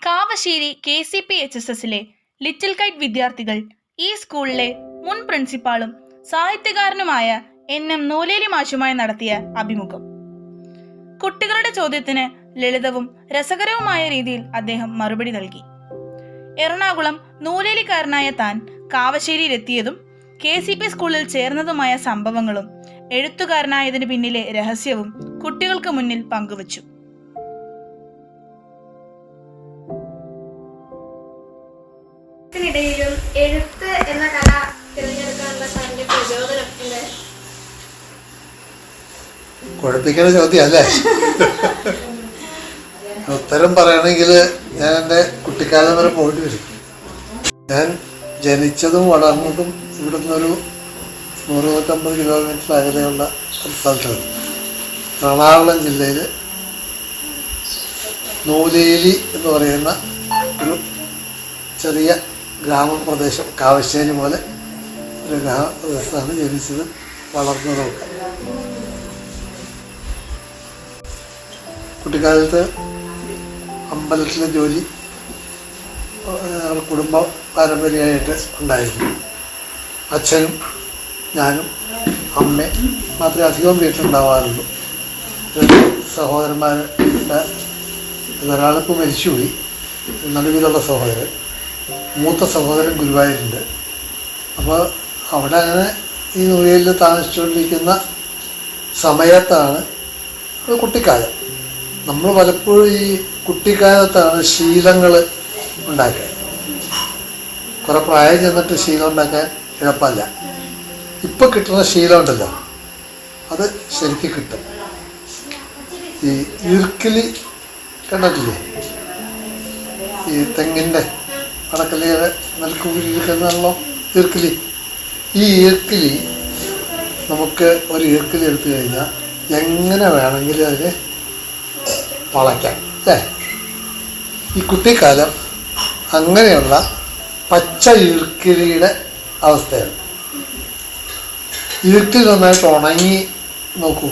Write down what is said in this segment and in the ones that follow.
Kavassery KCP-HSSലെ little KITE വിദ്യാർത്ഥികൾ ഈ സ്കൂളിലെ മുൻ പ്രിൻസിപ്പാളും സാഹിത്യകാരനുമായ NM നൂലേലി മാഷുമായി നടത്തിയ അഭിമുഖം. കുട്ടികളുടെ ചോദ്യത്തിന് ലളിതവും രസകരവുമായ രീതിയിൽ അദ്ദേഹം മറുപടി നൽകി. എറണാകുളം നൂലേലിക്കാരനായ താൻ കാവശ്ശേരിയിലെത്തിയതും KCP സ്കൂളിൽ ചേർന്നതുമായ സംഭവങ്ങളും എഴുത്തുകാരനായതിനു പിന്നിലെ രഹസ്യവും കുട്ടികൾക്ക് മുന്നിൽ പങ്കുവച്ചു. ിടയിലും എഴുത്ത് എന്ന കല തിരഞ്ഞെടുക്കാനുള്ള സാറിന്റെ പ്രചോദനം ഉണ്ട്. കുഴപ്പിക്കുന്ന ചോദ്യം അല്ലേ? ഉത്തരം പറയണമെങ്കിൽ ഞാൻ എൻ്റെ കുട്ടിക്കാലം വരെ പോയിട്ട് വരും. ഞാൻ ജനിച്ചതും വളർന്നതും ഇവിടെ നിന്നൊരു 150 കിലോമീറ്റർ അകലെയുള്ള ഒരു സ്ഥലത്താണ്. എറണാകുളം ജില്ലയിൽ നൂലേലി എന്ന് പറയുന്ന ഒരു ചെറിയ ഗ്രാമപ്രദേശം, കാവശ്ശേരി പോലെ ഒരു ഗ്രാമപ്രദേശത്താണ് ജനിച്ചത് വളർന്നതൊക്കെ. കുട്ടിക്കാലത്ത് അമ്പലത്തിലെ ജോലി കുടുംബ പാരമ്പര്യമായിട്ട് ഉണ്ടായിരുന്നു. അച്ഛനും ഞാനും അമ്മയും മാത്രമേ അധികവും വീട്ടിലുണ്ടാവാറുള്ളൂ. 2 സഹോദരന്മാരുടെ ഒരാളിപ്പോൾ മരിച്ചുപോയി, നടുവിലുള്ള സഹോദരൻ. മൂത്ത സഹോദരൻ ഗുരുവായൂരുണ്ട്. അപ്പോൾ അവിടെ അങ്ങനെ ഈ നൂലേലിൽ താമസിച്ചുകൊണ്ടിരിക്കുന്ന സമയത്താണ് കുട്ടിക്കാലം. നമ്മൾ പലപ്പോഴും ഈ കുട്ടിക്കാലത്താണ് ശീലങ്ങൾ ഉണ്ടാക്കുക. കുറേ പ്രായം ചെന്നിട്ട് ശീലം ഉണ്ടാക്കാൻ എളുപ്പമല്ല. ഇപ്പം കിട്ടുന്ന ശീലം ഉണ്ടല്ലോ, അത് ശരിക്കും കിട്ടും. ഈ ഈർക്കിലി കണ്ടിട്ടില്ലേ? ഈ തെങ്ങിൻ്റെ കടക്കലിയുടെ നെൽക്കുരിക്കുന്നല്ലോ ഈർക്കിലി. ഈ ഈർക്കിലി നമുക്ക് ഒരു ഈർക്കിലി എടുത്തു കഴിഞ്ഞാൽ എങ്ങനെ വേണമെങ്കിലും അതിന് വളയ്ക്കാം അല്ലേ? ഈ കുട്ടിക്കാലം അങ്ങനെയുള്ള പച്ച ഈർക്കിലിയുടെ അവസ്ഥയാണ്. ഈർക്കിലി നന്നായിട്ട് ഉണങ്ങി നോക്കൂ.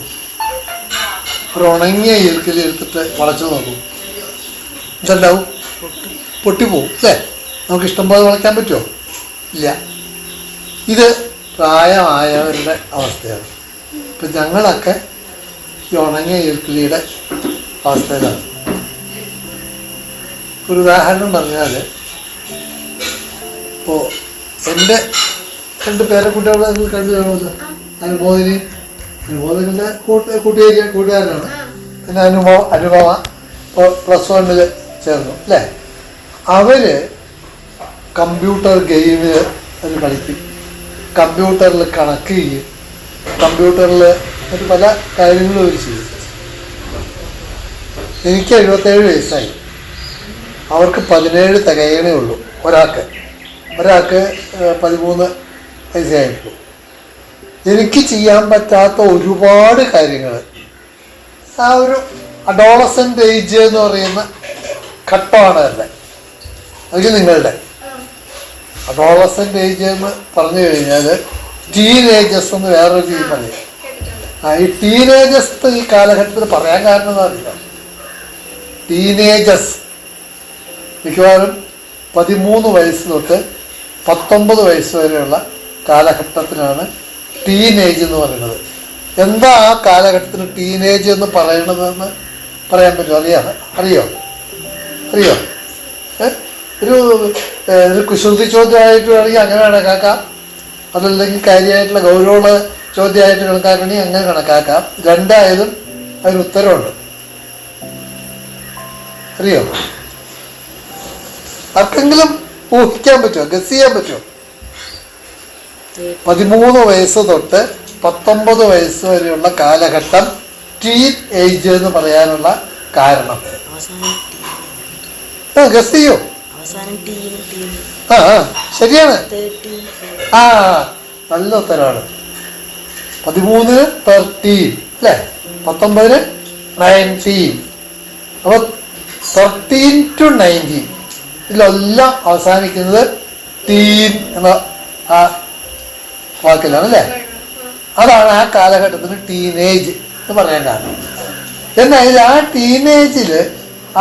ഒരു ഉണങ്ങിയ ഈർക്കിലി എടുത്തിട്ട് വളച്ചു നോക്കൂ, ഇതുണ്ടാവും, പൊട്ടിപ്പോവും അല്ലേ? നമുക്ക് ഇഷ്ടംപോലെ വളയ്ക്കാൻ പറ്റുമോ? ഇല്ല. ഇത് പ്രായമായവരുടെ അവസ്ഥയാണ്. ഇപ്പം ഞങ്ങളൊക്കെ ഈ ഉണങ്ങിയ ഈർക്കിലിയുടെ അവസ്ഥയിലാണ്. ഒരു ഉദാഹരണം പറഞ്ഞാൽ, ഇപ്പോൾ എൻ്റെ 2 പേരക്കുട്ടികളെ കണ്ടു കാണുമല്ലോ. അനുമോദിൻ്റെ കൂട്ടുകാരനാണ്. പിന്നെ അനുപമ ഇപ്പോൾ +1 ചേർന്നു അല്ലേ? അവർ കമ്പ്യൂട്ടർ ഗെയിമിൽ അവർ കളിക്കും, കമ്പ്യൂട്ടറിൽ കണക്ക് ചെയ്യും, കമ്പ്യൂട്ടറിൽ മറ്റു പല കാര്യങ്ങളും അവർ ചെയ്യും. എനിക്ക് 77 വയസ്സായി, അവർക്ക് 17 തികയണേ ഉള്ളൂ. ഒരാൾക്ക് 13 വയസ്സായിട്ടുള്ളൂ. എനിക്ക് ചെയ്യാൻ പറ്റാത്ത ഒരുപാട് കാര്യങ്ങൾ ആ ഒരു അഡോളസെൻ്റ് ഏജ് എന്ന് പറയുന്ന ഘട്ടമാണ് അവരുടെ. അതിൽ നിങ്ങളുടെ അഡോളസെൻ്റ് ഏജ് എന്ന് പറഞ്ഞു കഴിഞ്ഞാൽ ടീനേജസ് എന്ന് വേറൊരു രീതി പറയും. ഈ ടീനേജസ് ഈ കാലഘട്ടത്തിൽ പറയാൻ കാരണം എന്താ അറിയില്ല. ടീനേജസ് മിക്കവാറും 13 വയസ്സ് തൊട്ട് 19 വയസ്സ് വരെയുള്ള കാലഘട്ടത്തിനാണ് ടീനേജ് എന്ന് പറയുന്നത്. എന്താ ആ കാലഘട്ടത്തിന് ടീനേജ് എന്ന് പറയണതെന്ന് പറയാൻ പറ്റുമോ? അറിയോ? ഒരു കുസൃതി ചോദ്യമായിട്ട് വേണമെങ്കിൽ അങ്ങനെ കണക്കാക്കാം, അതല്ലെങ്കിൽ കാര്യമായിട്ടുള്ള ഗൗരവമുള്ള ചോദ്യമായിട്ട് കണക്കാക്കണമെങ്കിൽ അങ്ങനെ കണക്കാക്കാം. രണ്ടായാലും അതിന് ഉത്തരവുണ്ട്. അറിയോ? ആർക്കെങ്കിലും ഊഹിക്കാൻ പറ്റുമോ? ഗസ് ചെയ്യാൻ പറ്റുമോ? 13 വയസ്സ് തൊട്ട് 19 വയസ്സ് വരെയുള്ള കാലഘട്ടം ടീൻ ഏജ് എന്ന് പറയാനുള്ള കാരണം ഗസ് ചെയ്യോ? ശരിയാണ്. നല്ല ഉത്തരവാണ്. 13 13 അല്ലേ? 19 19. അപ്പോൾ 13 to 19 ഇതിലെല്ലാം അവസാനിക്കുന്നത് ടീൻ എന്ന ആ വാക്കിലാണ് അല്ലേ? അതാണ് ആ കാലഘട്ടത്തിന് ടീനേജ് എന്ന് പറയാൻ കാരണം. എന്നാൽ ആ ടീനേജിൽ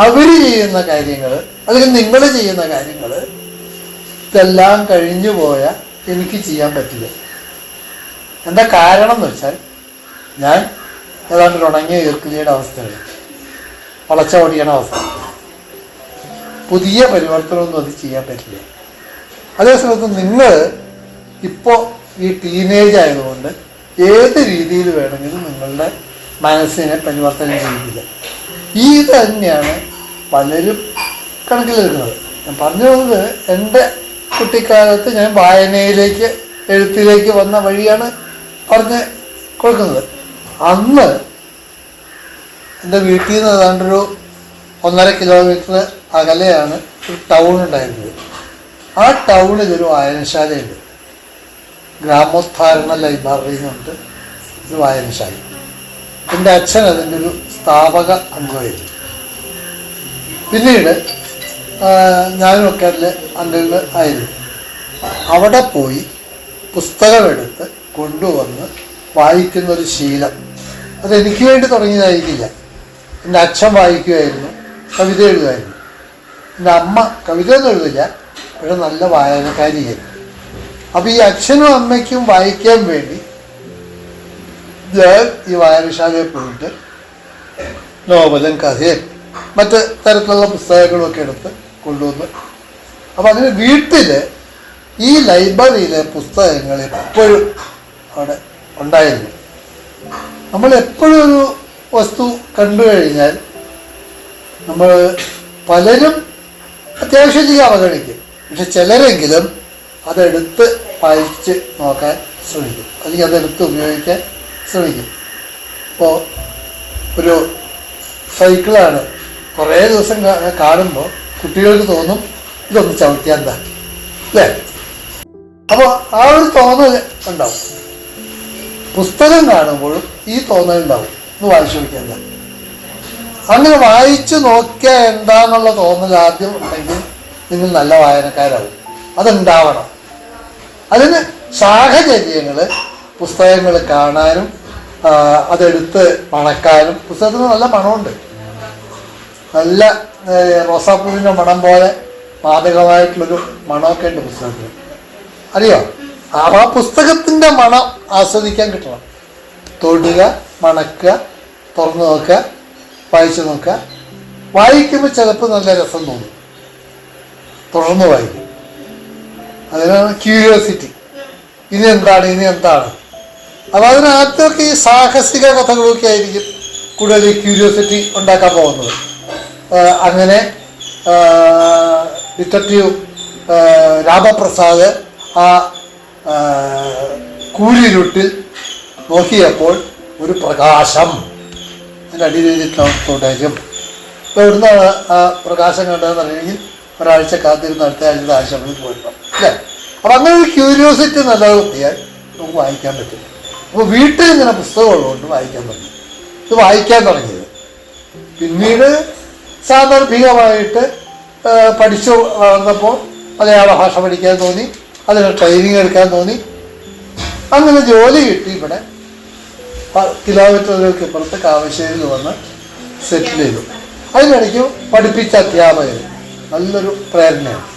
അവർ ചെയ്യുന്ന കാര്യങ്ങൾ അല്ലെങ്കിൽ നിങ്ങൾ ചെയ്യുന്ന കാര്യങ്ങൾ ഇതെല്ലാം കഴിഞ്ഞു പോയാൽ എനിക്ക് ചെയ്യാൻ പറ്റില്ല. എന്താ കാരണം എന്ന് വെച്ചാൽ ഞാൻ ഏതാണ്ട് ഉണങ്ങിയ ഈർക്കിലിയുടെ അവസ്ഥയാണ്, വളച്ച ഓടിയണ അവസ്ഥ. പുതിയ പരിവർത്തനമൊന്നും അത് ചെയ്യാൻ പറ്റില്ല. അതേസമയത്ത് നിങ്ങൾ ഇപ്പോൾ ഈ ടീനേജ് ആയതുകൊണ്ട് ഏത് രീതിയിൽ വേണമെങ്കിലും നിങ്ങളുടെ മനസ്സിനെ പരിവർത്തനം ചെയ്യില്ല. ഈ തന്നെയാണ് പലരും കണക്കിലെടുക്കുന്നത്. ഞാൻ പറഞ്ഞു പോകുന്നത് എൻ്റെ കുട്ടിക്കാലത്ത് ഞാൻ വായനയിലേക്ക് എഴുത്തിലേക്ക് വന്ന വഴിയാണ് പറഞ്ഞ് കൊടുക്കുന്നത്. അന്ന് എൻ്റെ വീട്ടിൽ നിന്ന് ഏതാണ്ടൊരു 1.5 കിലോമീറ്റർ അകലെയാണ് ഒരു ടൗൺ ഉണ്ടായിരുന്നത്. ആ ടൗണിലൊരു വായനശാലയുണ്ട്, ഗ്രാമോദ്ധാരണ ലൈബ്രറി എന്നുണ്ട് ഒരു വായനശാല. എൻ്റെ അച്ഛൻ അതിൻ്റെ ഒരു സ്ഥാപക അംഗമായിരുന്നു. പിന്നീട് ഞാനുമൊക്കെ അതിൽ അംഗങ്ങൾ ആയിരുന്നു. അവിടെ പോയി പുസ്തകമെടുത്ത് കൊണ്ടുവന്ന് വായിക്കുന്നൊരു ശീലം അതെനിക്ക് വേണ്ടി തുടങ്ങിയതായിരിക്കില്ല. എൻ്റെ അച്ഛൻ വായിക്കുമായിരുന്നു, കവിത എഴുതുമായിരുന്നു. എൻ്റെ അമ്മ കവിതയൊന്നും എഴുതില്ല, പക്ഷെ നല്ല വായനക്കാരിയായിരുന്നു. അപ്പോൾ ഈ അച്ഛനും അമ്മയ്ക്കും വായിക്കാൻ വേണ്ടി ഞാൻ ഈ വായനശാലയിൽ പോയിട്ട് നോവലും കഥയും മറ്റ് തരത്തിലുള്ള പുസ്തകങ്ങളുമൊക്കെ എടുത്ത് കൊണ്ടുവന്ന്, അപ്പം അങ്ങനെ വീട്ടിൽ ഈ ലൈബ്രറിയിലെ പുസ്തകങ്ങൾ എപ്പോഴും അവിടെ ഉണ്ടായിരുന്നു. നമ്മൾ എപ്പോഴും ഒരു വസ്തു കണ്ടു കഴിഞ്ഞാൽ നമ്മൾ പലരും അത്യാവശ്യം ചെയ്യാൻ അവഗണിക്കും, പക്ഷെ ചിലരെങ്കിലും അതെടുത്ത് വായിച്ച് നോക്കാൻ ശ്രമിക്കും, അല്ലെങ്കിൽ അതെടുത്ത് ഉപയോഗിക്കാൻ ശ്രമിക്കും. ഇപ്പോൾ ഒരു സൈക്കിളാണ്, കുറേ ദിവസം കാണുമ്പോൾ കുട്ടികൾക്ക് തോന്നും ഇതൊന്ന് ചവിട്ടിയാൽ എന്താ അല്ലേ? അപ്പോൾ ആ ഒരു തോന്നൽ ഉണ്ടാവും. പുസ്തകം കാണുമ്പോഴും ഈ തോന്നൽ ഉണ്ടാവും, ഒന്ന് വായിച്ചു നോക്കിയാൽ എന്താ. അങ്ങനെ വായിച്ചു നോക്കിയാൽ എന്താന്നുള്ള തോന്നൽ ആദ്യം ഉണ്ടെങ്കിൽ നിങ്ങൾ നല്ല വായനക്കാരാവും. അതുണ്ടാവണം. അതിന് സാഹചര്യങ്ങൾ, പുസ്തകങ്ങൾ കാണാനും അതെടുത്ത് മണക്കാനും. പുസ്തകത്തിന് നല്ല മണമുണ്ട്, നല്ല റോസാപ്പൂവിൻ്റെ മണം പോലെ മാദകമായിട്ടുള്ളൊരു മണമൊക്കെ ഉണ്ട് പുസ്തകത്തിന്, അറിയോ? ആ പുസ്തകത്തിൻ്റെ മണം ആസ്വദിക്കാൻ കിട്ടണം. തൊടുക, മണക്കുക, തുറന്നു നോക്കുക, വായിച്ചു നോക്കുക. വായിക്കുമ്പോൾ ചിലപ്പോൾ നല്ല രസം തോന്നും, തുടർന്ന് വായിക്കും. അതിനാണ് ക്യൂരിയോസിറ്റി. ഇനി എന്താണ്, ഇനി എന്താണ്. അപ്പോൾ അതിനകത്തൊക്കെ ഈ സാഹസിക കഥകളൊക്കെ ആയിരിക്കും കൂടുതൽ ക്യൂരിയോസിറ്റി ഉണ്ടാക്കാൻ പോകുന്നത്. അങ്ങനെ ഡിറ്റക്റ്റീവ് രാമപ്രസാദ് ആ കൂരിരുട്ടിൽ നോക്കിയപ്പോൾ ഒരു പ്രകാശം അതിൻ്റെ അടിയിൽ തുടരും. ഇപ്പോൾ ഇവിടുന്നാണ് ആ പ്രകാശം കണ്ടതെന്ന് പറയുമെങ്കിൽ ഒരാഴ്ച കാത്തിരുന്ന് അടുത്ത ആഴ്ച ആശുപത്രിയിൽ പോയിട്ടാണ് അല്ലേ? അപ്പം അങ്ങനെ ഒരു ക്യൂരിയോസിറ്റി നല്ലത് കിട്ടിയാൽ നമുക്ക് വായിക്കാൻ പറ്റും. അപ്പോൾ വീട്ടിൽ ഇങ്ങനെ പുസ്തകമുള്ളതുകൊണ്ട് വായിക്കാൻ തുടങ്ങി. ഇത് വായിക്കാൻ തുടങ്ങിയത് പിന്നീട് സാന്ദർഭികമായിട്ട് പഠിച്ചു വളർന്നപ്പോൾ മലയാള ഭാഷ പഠിക്കാൻ തോന്നി, അതിന് ട്രെയിനിങ് എടുക്കാൻ തോന്നി. അങ്ങനെ ജോലി കിട്ടി. ഇവിടെ കിലോമീറ്ററുകൾക്ക് ഇപ്പുറത്ത് കാവശ്ശേരിയിൽ വന്ന് സെറ്റിൽ ചെയ്തു. അതിനിടയ്ക്ക് പഠിപ്പിച്ച അധ്യാപകർ നല്ലൊരു പ്രേരണയാണ്.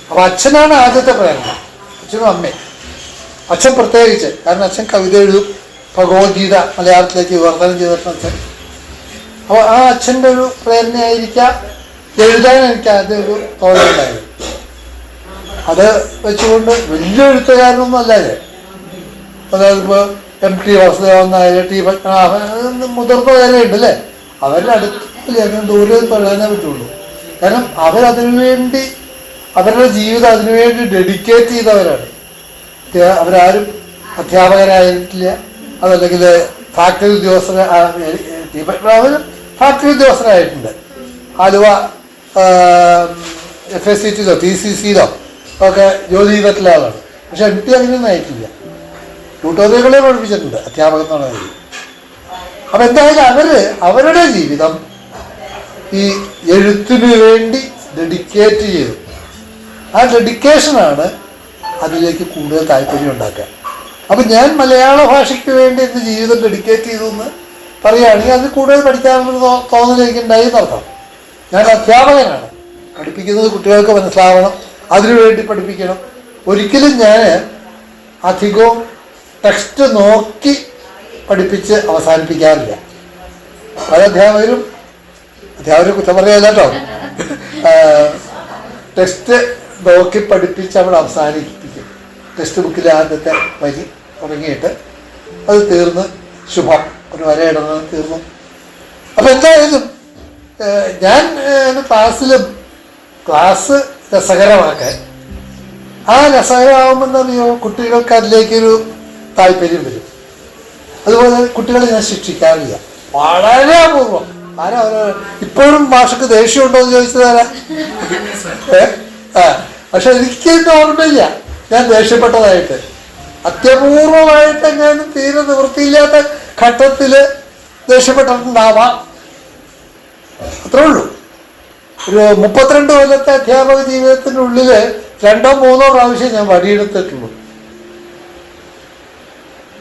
അപ്പോൾ അച്ഛനാണ് ആദ്യത്തെ പ്രേരണ, അച്ഛനും അമ്മയും. അച്ഛൻ പ്രത്യേകിച്ച്, കാരണം അച്ഛൻ കവിത എഴുതും, ഭഗവത്ഗീത മലയാളത്തിലേക്ക് വിവർത്തനം ചെയ്തിട്ടുണ്ട് അച്ഛൻ. അപ്പോൾ ആ അച്ഛൻ്റെ ഒരു പ്രേരണയായിരിക്കാം എഴുതാൻ എനിക്ക് ആദ്യം ഒരു തോന്നലുണ്ടായിരുന്നു. അത് വെച്ചുകൊണ്ട് വലിയ എഴുത്തുകാരനൊന്നും അല്ലാതെ, അതായത് ഇപ്പോൾ MT വാസുദേവൻ നായർ, T പത്മനാഭൻ, മുതിർന്നവരെ ഉണ്ടല്ലേ, അവരുടെ അടുത്തില്ല, അങ്ങനെ ദൂരെ പറയാനേ പറ്റുള്ളൂ. കാരണം അവരതിനു വേണ്ടി അവരുടെ ജീവിതം അതിനുവേണ്ടി ഡെഡിക്കേറ്റ് ചെയ്തവരാണ്. അവരാരും അധ്യാപകരായിട്ടില്ല, അതല്ലെങ്കിൽ ഫാക്ടറി ഉദ്യോഗസ്ഥർ. T പത്മനാഭൻ ഫാക്ടറി ഉദ്യോഗസ്ഥരായിട്ടുണ്ട്, ആലുവ FSCTയിലോ TCCയിലോ ഒക്കെ ജോലി ചെയ്തിട്ടുള്ള ആളാണ്. പക്ഷെ MT അങ്ങനെയൊന്നും ആയിട്ടില്ല. ട്യൂട്ടോറിയലുകളെ പഠിപ്പിച്ചിട്ടുണ്ട് അധ്യാപകം എന്നുള്ള കാര്യം. അപ്പം എന്തായാലും അവരുടെ ജീവിതം ഈ എഴുത്തിനു വേണ്ടി ഡെഡിക്കേറ്റ് ചെയ്തു. ആ ഡെഡിക്കേഷനാണ് അതിലേക്ക് കൂടുതൽ താല്പര്യം ഉണ്ടാക്കുക. അപ്പം ഞാൻ മലയാള ഭാഷയ്ക്ക് വേണ്ടി എൻ്റെ ജീവിതം ഡെഡിക്കേറ്റ് ചെയ്തു എന്ന് പറയുകയാണെങ്കിൽ അത് കൂടുതൽ പഠിക്കാനുള്ള തോന്നലേക്ക് ഉണ്ടായി എന്നർത്ഥം. ഞാൻ അധ്യാപകനാണ്. പഠിപ്പിക്കുന്നത് കുട്ടികൾക്ക് മനസ്സിലാവണം, അതിനുവേണ്ടി പഠിപ്പിക്കണം. ഒരിക്കലും ഞാൻ അധികവും ടെക്സ്റ്റ് നോക്കി പഠിപ്പിച്ച് അവസാനിപ്പിക്കാറില്ല. പല അധ്യാപകരെ കുറ്റം പറയാല്ല കേട്ടോ. ടെക്സ്റ്റ് നോക്കി പഠിപ്പിച്ച് അവിടെ അവസാനിപ്പിക്കും. ടെക്സ്റ്റ് ബുക്കിലെ ആദ്യത്തെ വരി തുടങ്ങിയിട്ട് അത് തീർന്ന് ശുഭം ഒരു വരയിടുന്നത് തീർന്നു. അപ്പം എന്തായാലും ഞാൻ ക്ലാസ് രസകരമാക്കാൻ, ആ രസകരമാകുമെന്നറിയോ കുട്ടികൾക്ക് അതിലേക്കൊരു താല്പര്യം വരും. അതുപോലെ കുട്ടികളെ ഞാൻ ശിക്ഷിക്കാറില്ല, വളരെ അപൂർവം. ഇപ്പോഴും ഭാഷക്ക് ദേഷ്യമുണ്ടോ എന്ന് ചോദിച്ചതാരാ? പക്ഷെ എനിക്ക് ഓർമ്മയില്ല ഞാൻ ദേഷ്യപ്പെട്ടതായിട്ട്. അത്യപൂർവമായിട്ട് എങ്ങാനും തീരെ നിവൃത്തിയില്ലാത്ത ഘട്ടത്തിൽ ദേഷ്യപ്പെട്ടിട്ടുണ്ടാവാം, അത്രേ ഉള്ളൂ. ഒരു 32 കൊല്ലത്തെ അധ്യാപക ജീവിതത്തിനുള്ളിൽ 2 or 3 പ്രാവശ്യം ഞാൻ വടിയെടുത്തിട്ടുള്ളൂ.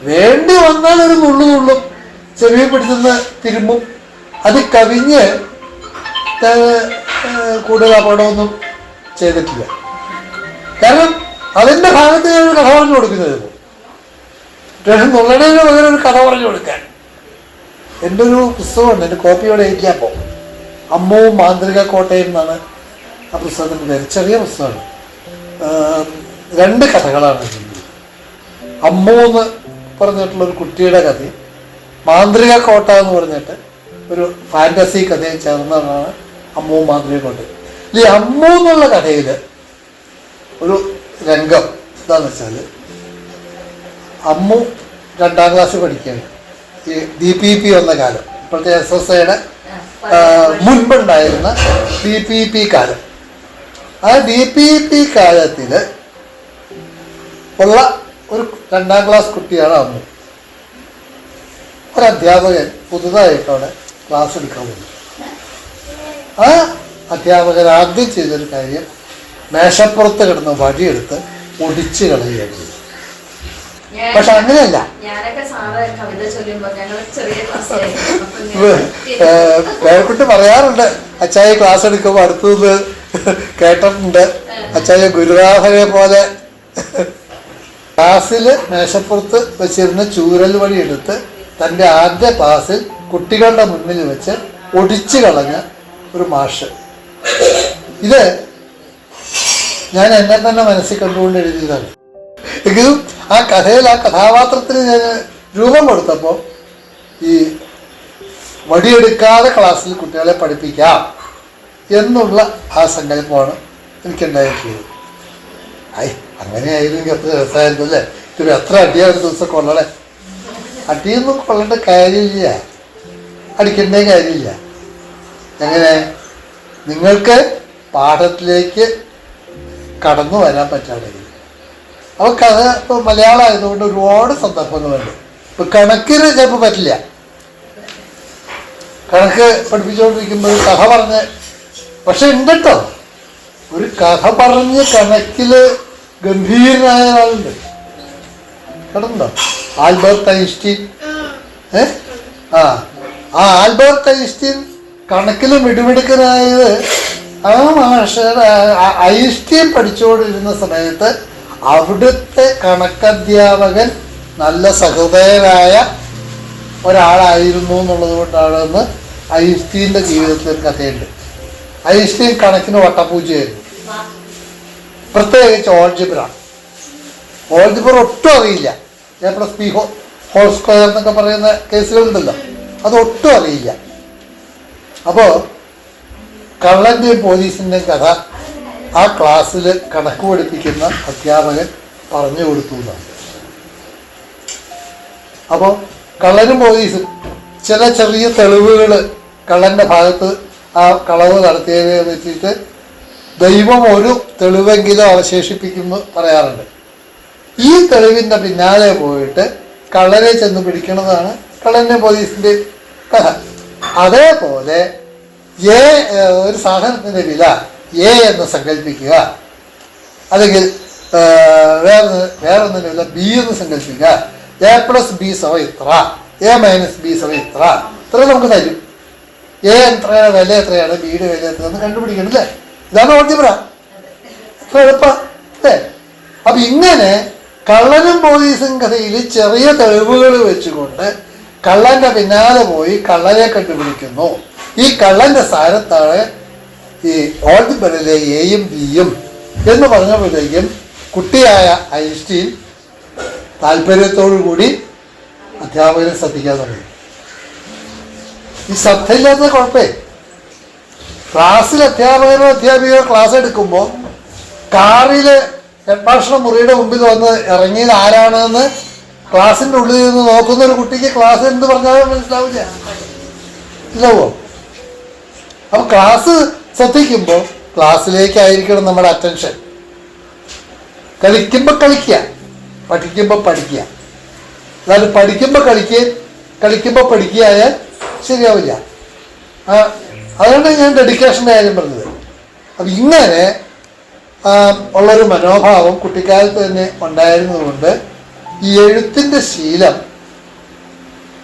വേണ്ടി വന്നാൽ ഒരു നുള്ളും ചെവി പിടിച്ചെന്ന് തിരുമ്പും. അത് കവിഞ്ഞ് കൂടുതൽ അപകടമൊന്നും ചെയ്തിട്ടില്ല. കാരണം അതിൻ്റെ ഭാഗത്ത് ഞാനൊരു കഥ പറഞ്ഞു കൊടുക്കുന്നത്. നുള്ളടേന് പകരം ഒരു കഥ പറഞ്ഞു കൊടുക്കാൻ എൻ്റെ ഒരു പുസ്തകമുണ്ട്, എൻ്റെ കോപ്പിയോടെ ഇരിക്കാപ്പോൾ. അമ്മുവും മാന്ത്രിക കോട്ടയും എന്നാണ് ആ പുസ്തകത്തിൻ്റെ പേര്. ചെറിയ പുസ്തകമാണ്. 2 കഥകളാണ്. അമ്മു എന്ന് പറഞ്ഞിട്ടുള്ളൊരു കുട്ടിയുടെ കഥയും മാന്ത്രിക കോട്ട എന്ന് പറഞ്ഞിട്ട് ഒരു ഫാൻറ്റസി കഥയും ചേർന്നതാണ് അമ്മുവും മാന്ത്രിക കോട്ടയും. ഈ അമ്മു എന്നുള്ള കഥയിൽ ഒരു രംഗം എന്താണെന്ന് വെച്ചാൽ, അമ്മു 2ാം ക്ലാസ് പഠിക്കുകയാണ്. ഈ DPP വന്ന കാലം, ഇപ്പോഴത്തെ SSIയുടെ മുൻപുണ്ടായിരുന്ന DPP കാലം. ആ DPP കാലത്തിൽ ഉള്ള ഒരു 2ാം ക്ലാസ് കുട്ടിയാണ് അമ്മു. ഒരധ്യാപകൻ പുതുതായിട്ടവിടെ ക്ലാസ് എടുക്കാൻ വന്നു. ആ അധ്യാപകൻ ആദ്യം ചെയ്തൊരു കാര്യം മേശപ്പുറത്ത് കിടന്ന വടിയെടുത്ത് ഒടിച്ച് കളയുകയാണ് ചെയ്തത്. പക്ഷെ അങ്ങനെയല്ല, പേരക്കുട്ടി പറയാറുണ്ട്, അച്ചായ ക്ലാസ് എടുക്കുമ്പോൾ അടുത്തുനിന്ന് കേട്ടിട്ടുണ്ട്, അച്ചായ ഗുരുനാഥനെ പോലെ ക്ലാസ്സിൽ മേശപ്പുറത്ത് വെച്ചിരുന്ന ചൂരൽ വടി എടുത്ത് തൻ്റെ ആദ്യ ക്ലാസ്സിൽ കുട്ടികളുടെ മുന്നിൽ വെച്ച് ഒടിച്ചു കളഞ്ഞ ഒരു മാഷ്. ഇത് ഞാൻ എന്നെ തന്നെ മനസ്സിൽ കണ്ടുകൊണ്ട് എഴുതിയതാണ്. എങ്കിലും ആ കഥയിൽ ആ കഥാപാത്രത്തിന് ഞാൻ രൂപം കൊടുത്തപ്പോൾ ഈ വടിയെടുക്കാതെ ക്ലാസ്സിൽ കുട്ടികളെ പഠിപ്പിക്കാം എന്നുള്ള ആ സങ്കല്പമാണ് എനിക്കുണ്ടായിട്ടുള്ളത്. അങ്ങനെയായിരുന്നെങ്കിൽ എത്ര രസമായിരുന്നു അല്ലേ? ഇത് എത്ര അടിയാ ഒരു ദിവസം കൊള്ളണേ. അടിയൊന്നും കൊള്ളേണ്ട കാര്യമില്ല, അടിക്കേണ്ട കാര്യമില്ല. എങ്ങനെ നിങ്ങൾക്ക് പാഠത്തിലേക്ക് കടന്നു വരാൻ പറ്റാണെങ്കിൽ. അപ്പോൾ കഥ ഇപ്പോൾ മലയാളം ആയതുകൊണ്ട് ഒരുപാട് സന്ദർഭങ്ങളുണ്ട്. ഇപ്പം കണക്കിന് ചിലപ്പോൾ പറ്റില്ല. കണക്ക് പഠിപ്പിച്ചുകൊണ്ടിരിക്കുമ്പോൾ കഥ പറഞ്ഞ്, പക്ഷെ ഉണ്ട് കേട്ടോ, ഒരു കഥ പറഞ്ഞ് കണക്കിൽ ഗംഭീരനായ ഒരാളുണ്ട്. കേട്ടോ, ആൽബർട്ട് ഐൻസ്റ്റീൻ. ആ ആൽബർട്ട് ഐൻസ്റ്റീൻ കണക്കിൽ മിടുമിടുക്കനായത് ആ മാഷയുടെ ഐൻസ്റ്റീൻ പഠിച്ചുകൊണ്ടിരുന്ന സമയത്ത് അവിടുത്തെ കണക്കധ്യാപകൻ നല്ല സഹൃദയനായ ഒരാളായിരുന്നു എന്നുള്ളത് കൊണ്ടാണെന്ന് ഐൻസ്റ്റീൻ്റെ ജീവിതത്തിൽ ഒരു കഥയുണ്ട്. ഐൻസ്റ്റീൻ കണക്കിന് വട്ടപ്പൂജയായിരുന്നു, പ്രത്യേകിച്ച് ഓൾജിബ്ര ഒട്ടും അറിയില്ല. A+B ഹോൾ സ്ക്വയർ എന്നൊക്കെ പറയുന്ന കേസുകളുണ്ടല്ലോ, അതൊട്ടും അറിയില്ല. അപ്പോൾ കള്ളൻ്റെയും പോലീസിൻ്റെയും കഥ ആ ക്ലാസ്സിൽ കണക്ക് പഠിപ്പിക്കുന്ന അധ്യാപകൻ പറഞ്ഞു കൊടുത്തു എന്നാണ്. അപ്പോൾ കള്ളനും പോലീസും ചില ചെറിയ തെളിവുകൾ കള്ളൻ്റെ ഭാഗത്ത് ആ കളവ് നടത്തിയതിനെ വെച്ചിട്ട് ദൈവം ഒരു തെളിവെങ്കിലും അവശേഷിപ്പിക്കുമെന്ന് പറയാറുണ്ട്. ഈ തെളിവിൻ്റെ പിന്നാലെ പോയിട്ട് കള്ളനെ ചെന്ന് പിടിക്കുന്നതാണ് കള്ളൻ്റെ പോലീസിൻ്റെ കഥ. അതേപോലെ ഒരു സാധനത്തിൻ്റെ വില A എന്ന് സങ്കല്പിക്കുക, അല്ലെങ്കിൽ വേറൊന്നിൻ്റെ വില B എന്ന് സങ്കല്പിക്കുക. A+B = ഇത്ര, A - B = ഇത്ര നമുക്ക് തരും. എ എത്രയാണ്, വില എത്രയാണ്, ബിയുടെ വില എത്രയാണെന്ന് കണ്ടുപിടിക്കണം അല്ലേ? ഇതാണ് ഓൾജിബ്ര. എത്ര എളുപ്പം അല്ലേ? അപ്പൊ ഇങ്ങനെ കള്ളനും പോലീസും കഥയിൽ ചെറിയ തെളിവുകൾ വെച്ചുകൊണ്ട് കള്ളന്റെ പിന്നാലെ പോയി കള്ളനെ കണ്ടുപിടിക്കുന്നു. ഈ കള്ളന്റെ സ്ഥാനത്താണ് ഈ ഓൾജിബ്രയിലെ എയും ബിയും എന്ന് പറഞ്ഞപ്പോഴത്തേക്കും കുട്ടിയായ ഐൻസ്റ്റീൻ താല്പര്യത്തോടു കൂടി അധ്യാപകനെ ശ്രദ്ധിക്കാൻ തുടങ്ങി. ഈ ശ്രദ്ധയില്ലാത്ത കുഴപ്പേ, ക്ലാസ്സിൽ അധ്യാപികർ ക്ലാസ് എടുക്കുമ്പോൾ കാറില് ഹെഡ്മാസ്റ്റർ മുറിയുടെ മുമ്പിൽ വന്ന് ഇറങ്ങിയത് ആരാണെന്ന് ക്ലാസ്സിന്റെ ഉള്ളിൽ നിന്ന് നോക്കുന്ന ഒരു കുട്ടിക്ക് ക്ലാസ് എന്ത് പറഞ്ഞാലും മനസ്സിലാവില്ല, ഇല്ലവോ? അപ്പൊ ക്ലാസ് ശ്രദ്ധിക്കുമ്പോൾ ക്ലാസ്സിലേക്കായിരിക്കണം നമ്മുടെ അറ്റൻഷൻ. കളിക്കുമ്പോൾ കളിക്കുക, പഠിക്കുമ്പോൾ പഠിക്കുക. അതായത് പഠിക്കുമ്പോൾ കളിക്കുമ്പോൾ പഠിക്കുകയായാൽ ശരിയാവില്ല. അതുകൊണ്ടാണ് ഞാൻ ഡെഡിക്കേഷൻ്റെ കാര്യം പറഞ്ഞത്. അപ്പം ഇങ്ങനെ ഉള്ളൊരു മനോഭാവം കുട്ടിക്കാലത്ത് തന്നെ ഉണ്ടായിരുന്നതുകൊണ്ട് ഈ എഴുത്തിൻ്റെ ശീലം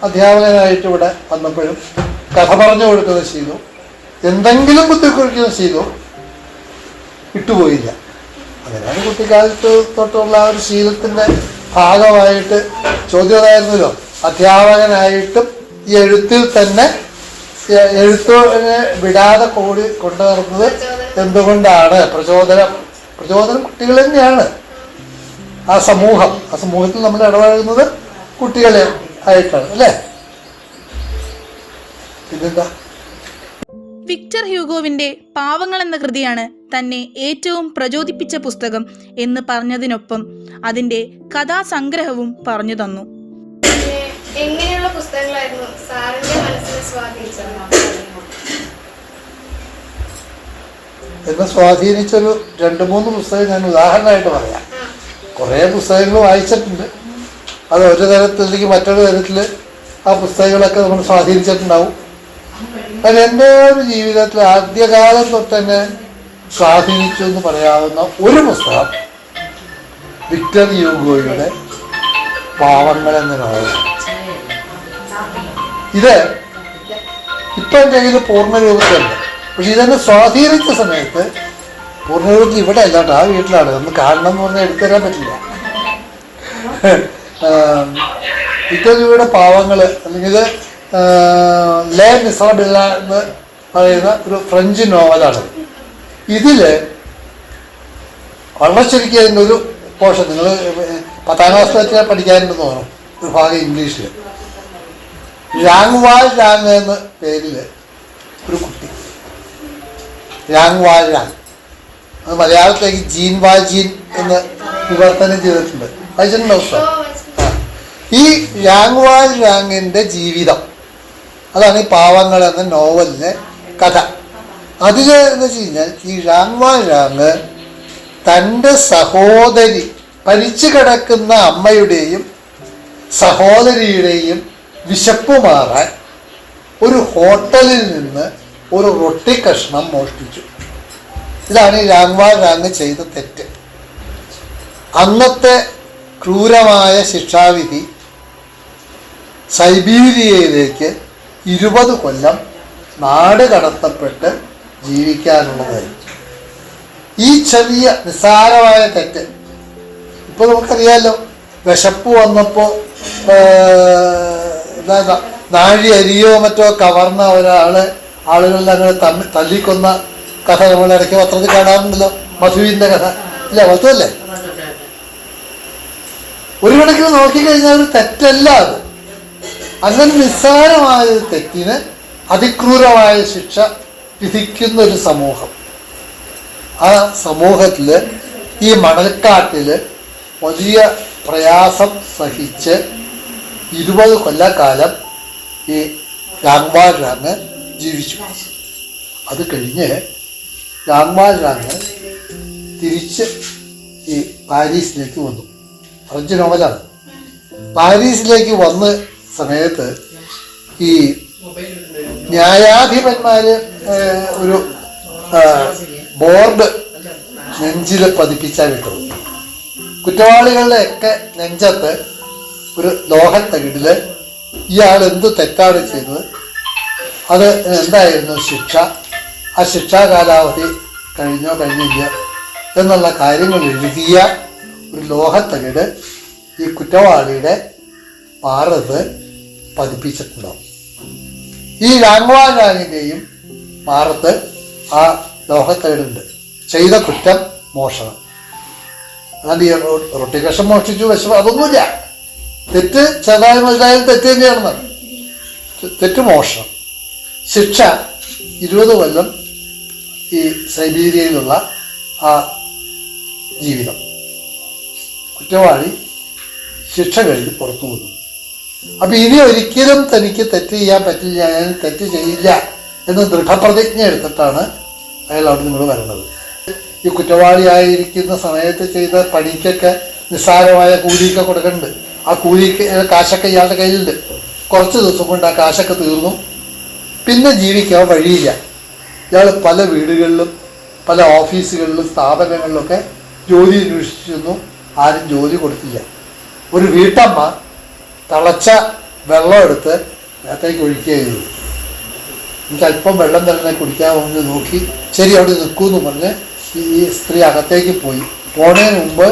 അധ്യാപകനായിട്ട് ഇവിടെ വന്നപ്പോഴും കഥ പറഞ്ഞു കൊടുക്കുന്ന ശീലവും എന്തെങ്കിലും ബുദ്ധിക്കുറിക്കുന്ന ശീലവും വിട്ടുപോയില്ല. അങ്ങനെയാണ് കുട്ടിക്കാലത്ത് തൊട്ടുള്ള ആ ഒരു ശീലത്തിൻ്റെ ഭാഗമായിട്ട് ചോദ്യമായിരുന്നല്ലോ, അധ്യാപകനായിട്ടും ഈ എഴുത്തിൽ തന്നെ എഴുത്തിനെ വിടാതെ കൊണ്ടു നടന്നത് എന്തുകൊണ്ടാണ്? പ്രചോദനം കുട്ടികൾ തന്നെയാണ്. ആ സമൂഹത്തിൽ നമ്മൾ ഇടപഴകുന്നത് കുട്ടികളെ ആയിട്ടാണ് അല്ലേ? പിന്നെന്താ? വിക്ടർ ഹ്യൂഗോവിന്റെ പാവങ്ങൾ എന്ന കൃതിയാണ് തന്നെ ഏറ്റവും പ്രചോദിപ്പിച്ച പുസ്തകം എന്ന് പറഞ്ഞതിനൊപ്പം അതിന്റെ കഥാസംഗ്രഹവും പറഞ്ഞു തന്നു. എങ്ങനെയുള്ള പുസ്തകങ്ങളായിരുന്നു സാറിന്റെ മനസ്സിനെ സ്വാധീനിച്ചത്? എന്നെ സ്വാധീനിച്ചൊരു 2-3 പുസ്തകം ഞാൻ ഉദാഹരണമായിട്ട് പറയാം. കുറേ പുസ്തകങ്ങൾ വായിച്ചിട്ടുണ്ട്. അത് ഒരു തരത്തിലേക്ക് മറ്റൊരു തരത്തിൽ ആ പുസ്തകങ്ങളൊക്കെ നമ്മൾ സ്വാധീനിച്ചിട്ടുണ്ടാവും. അത് എൻ്റെ ഒരു ജീവിതത്തിൽ ആദ്യകാലം തൊട്ട് തന്നെ സ്വാധീനിച്ചു എന്ന് പറയാവുന്ന ഒരു പുസ്തകം വിക്ടർ ഹ്യൂഗോയുടെ പാവങ്ങൾ എന്ന നോവലാണ്. ഇത് ഇപ്പം എൻ്റെ കയ്യിൽ പൂർണ്ണരൂപത്തിലുണ്ട്. പക്ഷെ ഇതെന്നെ സ്വാധീനിച്ച സമയത്ത് പൂർണ്ണരൂപത്തിൽ ഇവിടെ അല്ലാണ്ട് ആ വീട്ടിലാണ്. ഒന്ന് കാണണം എന്ന് പറഞ്ഞാൽ എടുത്തുതരാൻ പറ്റില്ല. വിക്ടർ ഹ്യൂഗോയുടെ പാവങ്ങൾ അല്ലെങ്കിൽ ലേ മിസറബില്ല എന്ന് പറയുന്ന ഒരു ഫ്രഞ്ച് നോവലാണ്. ഇതിൽ വളരെ ശരിക്കും അതിൻ്റെ ഒരു പോർഷൻ നിങ്ങൾ 10ാം ക്ലാസ്സിലൊക്കെ പഠിക്കാനുണ്ടെന്ന് തോന്നുന്നു. ഒരു ഭാഗം ഇംഗ്ലീഷിൽ രാങ് എന്ന പേരിൽ ഒരു കുട്ടി, രാങ് അത് മലയാളത്തിലേക്ക് ജീൻ എന്ന് വിവർത്തനം ചെയ്തിട്ടുണ്ട്. വായിച്ചിട്ടുണ്ടോ പുസ്തകം? ഈ രാങ്ങിൻ്റെ ജീവിതം, അതാണ് ഈ പാവങ്ങൾ എന്ന നോവലിലെ കഥ. അതിൽ എന്ന് വെച്ച് കഴിഞ്ഞാൽ ഈ രാങ് തൻ്റെ സഹോദരി, മരിച്ചു കിടക്കുന്ന അമ്മയുടെയും സഹോദരിയുടെയും വിശപ്പ് മാറാൻ ഒരു ഹോട്ടലിൽ നിന്ന് ഒരു റൊട്ടി കഷ്ണം മോഷ്ടിച്ചു. ഇതാണ് ഈ രാങ് ചെയ്ത തെറ്റ്. അന്നത്തെ ക്രൂരമായ ശിക്ഷാവിധി സൈബീരിയയിലേക്ക് 20 കൊല്ലം നാട് കടത്തപ്പെട്ട് ജീവിക്കാനുള്ളതായിരുന്നു. ഈ ചെറിയ നിസ്സാരമായ തെറ്റ് ഇപ്പോൾ നമുക്കറിയാമല്ലോ. വിശപ്പ് വന്നപ്പോൾ നാഴി അരിയോ മറ്റോ കവർന്ന ആളുകളിൽ അങ്ങനെ തല്ലിക്കൊന്ന കഥ നമ്മൾ ഇടയ്ക്ക് പത്രത്തിൽ കാണാറുണ്ടല്ലോ. മധുവിൻ്റെ കഥ ഇല്ല, മധുവല്ലേ? ഒരു കണക്കിന് നോക്കിക്കഴിഞ്ഞാൽ ഒരു തെറ്റല്ല അത്. അങ്ങനെ നിസ്സാരമായ ഒരു തെറ്റിന് അതിക്രൂരമായ ശിക്ഷ വിധിക്കുന്ന ഒരു സമൂഹം. ആ സമൂഹത്തിൽ ഈ മണൽക്കാട്ടിൽ വലിയ പ്രയാസം സഹിച്ച് 20 കൊല്ലക്കാലം ഈ രാങ് ജീവിച്ചു. അത് കഴിഞ്ഞ് രാങ് തിരിച്ച് ഈ പാരീസിലേക്ക് വന്നു. ഫ്രഞ്ച് നോവലാണ്. പാരീസിലേക്ക് വന്ന സമയത്ത് ഈ ന്യായാധിപന്മാർ ഒരു ബോർഡ് നെഞ്ചിൽ പതിപ്പിച്ചാൽ കിട്ടും. കുറ്റവാളികളുടെയൊക്കെ നെഞ്ചത്ത് ഒരു ലോഹത്തകിടിൽ ഇയാൾ എന്ത് തെറ്റാണ് ചെയ്തത് അത് എന്തായിരുന്നു ശിക്ഷ, ആ ശിക്ഷാ കാലാവധി കഴിഞ്ഞോ കഴിഞ്ഞില്ല എന്നുള്ള കാര്യങ്ങൾ എഴുതിയ ഒരു ലോഹത്തകിട് ഈ കുറ്റവാളിയുടെ മാറത്ത് പതിപ്പിച്ചിട്ടുണ്ടാവും. ഈ രാഘവാൻ രാഗിൻ്റെയും മാറത്ത് ആ ലോഹത്തകിടുണ്ട്. ചെയ്ത കുറ്റം മോഷണം. അല്ലാണ്ട് ഈ റൊട്ടി കഷം മോഷ്ടിച്ചു വിഷം അതൊന്നുമില്ല. തെറ്റ് ചെറുതായും വലുതായാലും തെറ്റ് തന്നെയാണെന്നാണ്. തെറ്റ് മോഷണം. ശിക്ഷ 20 കൊല്ലം ഈ സൈബീരിയയിലുള്ള ആ ജീവിതം. കുറ്റവാളി ശിക്ഷ കഴിഞ്ഞ് പുറത്തു വന്നു. അപ്പം ഇനി ഒരിക്കലും തനിക്ക് തെറ്റ് ചെയ്യാൻ പറ്റില്ല, ഞാൻ തെറ്റ് ചെയ്യില്ല എന്ന് ദൃഢപ്രതിജ്ഞ എടുത്തിട്ടാണ് അയാൾ അവിടെ നിങ്ങൾ വരണത്. ഈ കുറ്റവാളിയായിരിക്കുന്ന സമയത്ത് ചെയ്ത പണിക്കൊക്കെ നിസ്സാരമായ കൂലിയൊക്കെ കൊടുക്കുന്നുണ്ട്. ആ കൂലിക്ക് കാശൊക്കെ ഇയാളുടെ കയ്യിലുണ്ട്. കുറച്ച് ദിവസം കൊണ്ട് ആ കാശൊക്കെ തീർന്നു. പിന്നെ ജീവിക്കാൻ വഴിയില്ല. ഇയാൾ പല വീടുകളിലും പല ഓഫീസുകളിലും സ്ഥാപനങ്ങളിലൊക്കെ ജോലി അന്വേഷിച്ചിരുന്നു. ആരും ജോലി കൊടുത്തില്ല. ഒരു വീട്ടമ്മ തിളച്ച വെള്ളം എടുത്ത് അകത്തേക്ക് ഒഴിക്കുക ചെയ്തു. എനിക്ക് അല്പം വെള്ളം തന്നെ കുടിക്കാൻ വേണ്ടി നോക്കി, ശരി അവിടെ നിൽക്കുമെന്ന് പറഞ്ഞ് ഈ സ്ത്രീ അകത്തേക്ക് പോയി. പോണതിന് മുമ്പ്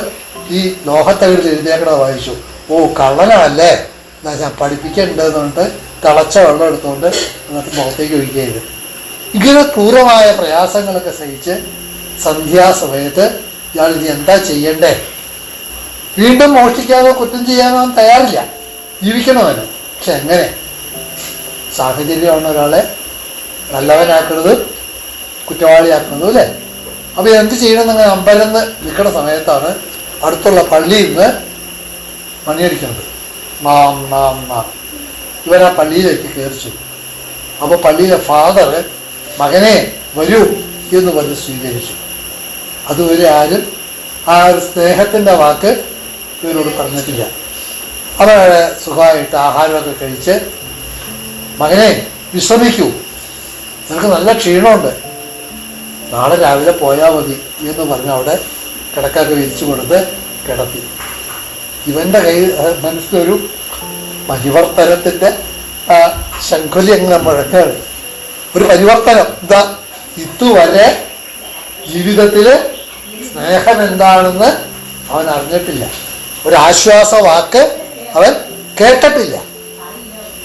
ഈ ലോഹത്തകിടിൽ എഴുതിയേക്കണ വായിച്ചു. ഓ കള്ളനാണല്ലേ, എന്നാ ഞാൻ പഠിപ്പിക്കേണ്ടതെന്ന് പറഞ്ഞിട്ട് തിളച്ച വെള്ളം എടുത്തുകൊണ്ട് എന്നിട്ട് മുഖത്തേക്ക് ഒഴിക്കുക ചെയ്തു. ഇങ്ങനെ ക്രൂരമായ പ്രയാസങ്ങളൊക്കെ സഹിച്ച് സന്ധ്യാസമയത്ത് ഇയാൾ ഇനി എന്താ ചെയ്യണ്ടേ? വീണ്ടും മോഷ്ടിക്കാനോ കുറ്റം ചെയ്യാനോ തയ്യാറില്ല. ജീവിക്കണമല്ലോ. പക്ഷെ എങ്ങനെ? സാഹചര്യമാണ് ഒരാളെ നല്ലവനാക്കുന്നത് കുറ്റവാളിയാക്കുന്നതും അല്ലേ? അപ്പോൾ എന്ത് ചെയ്യണമെന്നങ്ങനെ അമ്പലന്ന് നിൽക്കുന്ന സമയത്താണ് അടുത്തുള്ള പള്ളിയിൽ നിന്ന് മണിയടിക്കുന്നത്. മാം മാം മാം. ഇവൻ ആ പള്ളിയിലേക്ക് കയറിച്ചു. അപ്പോൾ പള്ളിയിലെ ഫാദർ മകനെ വരൂ എന്ന് പറഞ്ഞ് സ്വീകരിച്ചു. അതുവരെ ആരും ആ ഒരു സ്നേഹത്തിൻ്റെ വാക്ക് ഇവരോട് പറഞ്ഞിട്ടില്ല. അവരെ സുഖമായിട്ട് ആഹാരമൊക്കെ കഴിച്ച് മകനെ വിശ്രമിക്കൂ, നിനക്ക് നല്ല ക്ഷീണമുണ്ട്, നാളെ രാവിലെ പോയാൽ മതി എന്ന് പറഞ്ഞ് അവിടെ കിടക്കൊക്കെ വിരിച്ചു കൊടുത്ത് കിടത്തി. ഇവൻ്റെ മനസ്സിലൊരു പരിവർത്തനത്തിൻ്റെ ശംഖുലി അങ്ങനെ മുഴക്കാണ്. ഒരു പരിവർത്തനം. ഇതാ ഇതുവരെ ജീവിതത്തിൽ സ്നേഹം എന്താണെന്ന് അവൻ അറിഞ്ഞിട്ടില്ല. ഒരാശ്വാസ വാക്ക് അവൻ കേട്ടിട്ടില്ല.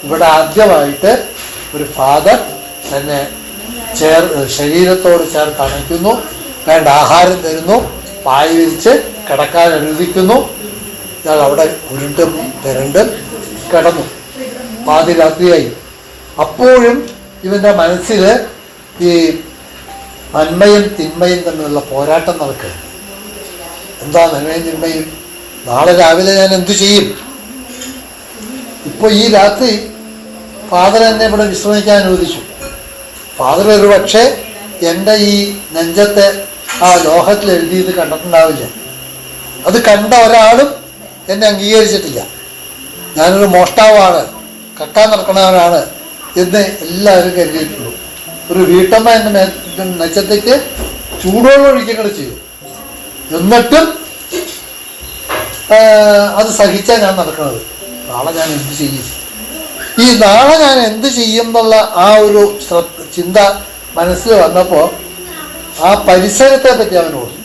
ഇവിടെ ആദ്യമായിട്ട് ഒരു ഫാദർ തന്നെ ശരീരത്തോട് ചേർത്ത് അണയ്ക്കുന്നു, വേണ്ട ആഹാരം തരുന്നു, പായ വിരിച്ച് കിടക്കാൻ അനുവദിക്കുന്നു. ഇയാൾ അവിടെ ഉരുണ്ടും തിരണ്ടും കിടന്നു. പാതിരാത്രിയായി. അപ്പോഴും ഇവൻ്റെ മനസ്സിൽ ഈ നന്മയും തിന്മയും തമ്മിലുള്ള പോരാട്ടം നടക്കുക. എന്താ നന്മയും തിന്മയും? നാളെ രാവിലെ ഞാൻ എന്തു ചെയ്യും? ഇപ്പോൾ ഈ രാത്രി ഫാദർ എന്നെ ഇവിടെ വിശ്രമിക്കാൻ അനുവദിച്ചു. ഫാദർ ഒരു പക്ഷേ എൻ്റെ ഈ നെഞ്ചത്തെ ആ ലോഹത്തിൽ എഴുതിയത് കണ്ടിട്ടുണ്ടാവില്ല. അത് കണ്ട ഒരാളും എന്നെ അംഗീകരിച്ചിട്ടില്ല. ഞാനൊരു മോഷ്ടാവാണ്, കക്കാൻ നടക്കണവനാണ് എന്ന് എല്ലാവരും കരുതിയിട്ടുള്ളൂ. ഒരു വീട്ടമ്മ എൻ്റെ നെഞ്ചത്തേക്ക് ചൂടുവെള്ളം ഒഴിക്കുകയും ചെയ്തു. എന്നിട്ടും അത് സഹിച്ചാൽ ഞാൻ നടക്കുന്നത്. നാളെ ഞാൻ എന്ത് ചെയ്യും? ഈ നാളെ ഞാൻ എന്ത് ചെയ്യും എന്നുള്ള ആ ഒരു ചിന്ത മനസ്സിൽ വന്നപ്പോൾ ആ പരിസരത്തെ പറ്റി അവൻ ഓർമ്മ.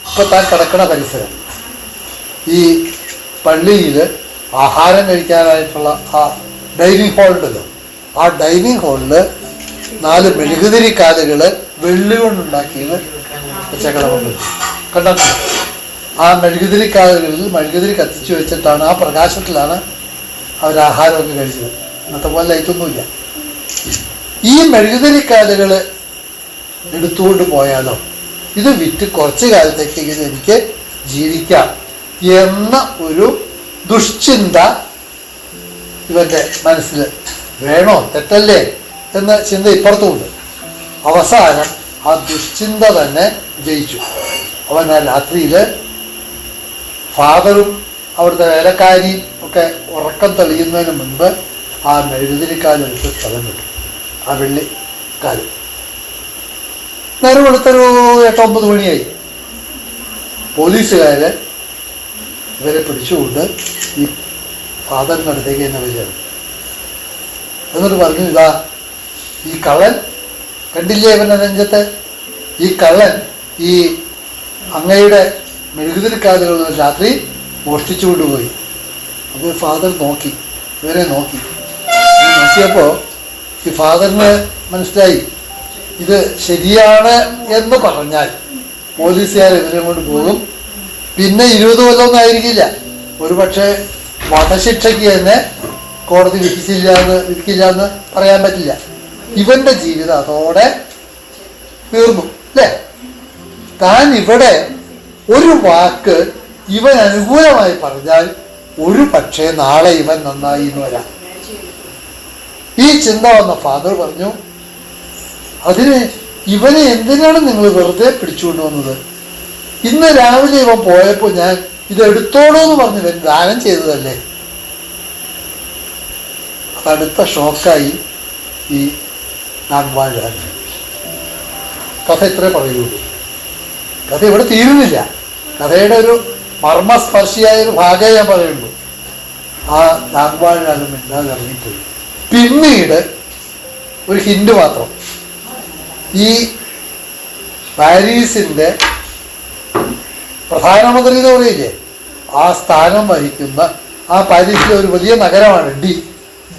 ഇപ്പം താൻ കിടക്കണ പരിസരം, ഈ പള്ളിയിൽ ആഹാരം കഴിക്കാനായിട്ടുള്ള ആ ഡൈനിങ് ഹാളുണ്ടല്ലോ, ആ ഡൈനിങ് ഹാളിൽ 4 മെഴുകുതിരിക്കാലുകൾ വെള്ളി കൊണ്ടുണ്ടാക്കിയത് വെച്ചേക്കണമുണ്ട്. കണ്ടിട്ടില്ല? ആ മെഴുകുതിരിക്കാലുകളിൽ മെഴുകുതിരി കത്തിച്ചു വെച്ചിട്ടാണ്, ആ പ്രകാശത്തിലാണ് അവർ ആഹാരമൊക്കെ കഴിച്ചത്. ഇന്നത്തെ പോലെ ലൈറ്റൊന്നുമില്ല. ഈ മെഴുകുതിരിക്കാലുകൾ എടുത്തുകൊണ്ട് പോയാലോ, ഇത് വിറ്റ് കുറച്ച് കാലത്തേക്കെങ്കിലും എനിക്ക് ജീവിക്കാം എന്ന ഒരു ദുഷ്ചിന്ത ഇവൻ്റെ മനസ്സിൽ വേണോ തെറ്റല്ലേ എന്ന ചിന്ത ഇപ്പുറത്തുമുണ്ട്. അവസാനം ആ ദുഷ്ചിന്ത തന്നെ ജയിച്ചു. അവൻ ആ രാത്രിയിൽ ഫാദറും അവിടുത്തെ വേലക്കാരിയും ഒക്കെ ഉറക്കം തെളിയുന്നതിന് മുൻപ് ആ മെഴുകുതിരിക്കാലെടുത്ത് സ്ഥലം വിട്ടു. ആ വെള്ളിക്കാല് നേരം വെളുത്തൊരു 8-9 മണിയായി. പോലീസുകാർ ഇവരെ പിടിച്ചുകൊണ്ട് ഈ ഫാദറിൻ്റെ അടുത്തേക്ക് തന്നെ വരികയാണ്. എന്നിട്ട് പറഞ്ഞു, ഇതാ ഈ കള്ളൻ കണ്ടില്ലേ ഇവൻ്റെ നെഞ്ചത്ത്? ഈ കള്ളൻ ഈ അങ്ങയുടെ മെഴുകുതിരിക്കാതുകൾ രാത്രി മോഷ്ടിച്ചു കൊണ്ടുപോയി. അപ്പോൾ ഫാദർ നോക്കി, ഇവരെ നോക്കിയപ്പോൾ ഈ ഫാദറിന് മനസ്സിലായി ഇത് ശരിയാണ് എന്ന് പറഞ്ഞാൽ പോലീസുകാർ ഇവരെ കൊണ്ട് പോകും. പിന്നെ 20 കൊല്ലമൊന്നും ആയിരിക്കില്ല, ഒരു പക്ഷേ വധശിക്ഷയ്ക്ക് തന്നെ കോടതി വിധിക്കില്ല എന്ന് പറയാൻ പറ്റില്ല. ഇവന്റെ ജീവിതം അതോടെ തീർന്നു അല്ലേ? താൻ ഇവിടെ ഒരു വാക്ക് ഇവൻ അനുകൂലമായി പറഞ്ഞാൽ ഒരു പക്ഷേ നാളെ ഇവൻ നന്നായി എന്ന് വരാം. ഈ ചിന്ത വന്ന ഫാദർ പറഞ്ഞു, അതിന് ഇവനെ എന്തിനാണ് നിങ്ങൾ വെറുതെ പിടിച്ചുകൊണ്ടുവന്നത്? ഇന്ന് രാവിലെ ഇവൻ പോയപ്പോൾ ഞാൻ ഇത് എടുത്തോളൂ എന്ന് പറഞ്ഞു ഇവൻ ദാനം ചെയ്തതല്ലേ. അടുത്ത ഷോക്കായി ഈ നാഗ്വാൻ. കഥ ഇത്രേ പറയുള്ളൂ. കഥ ഇവിടെ തീരുന്നില്ല. കഥയുടെ ഒരു മർമ്മസ്പർശിയായ ഒരു ഭാഗമേ ഞാൻ പറയുള്ളൂ. ആ നാഗ്വാൻ മിണ്ടാതെ ഇറങ്ങിപ്പോയി. പിന്നീട് ഒരു ഹിന്റ് മാത്രം, ഈ പാരീസിൻ്റെ പ്രധാനമന്ത്രി എന്ന് പറയില്ലേ, ആ സ്ഥാനം വഹിക്കുന്ന ആ പാരീസിലെ ഒരു വലിയ നഗരമാണ്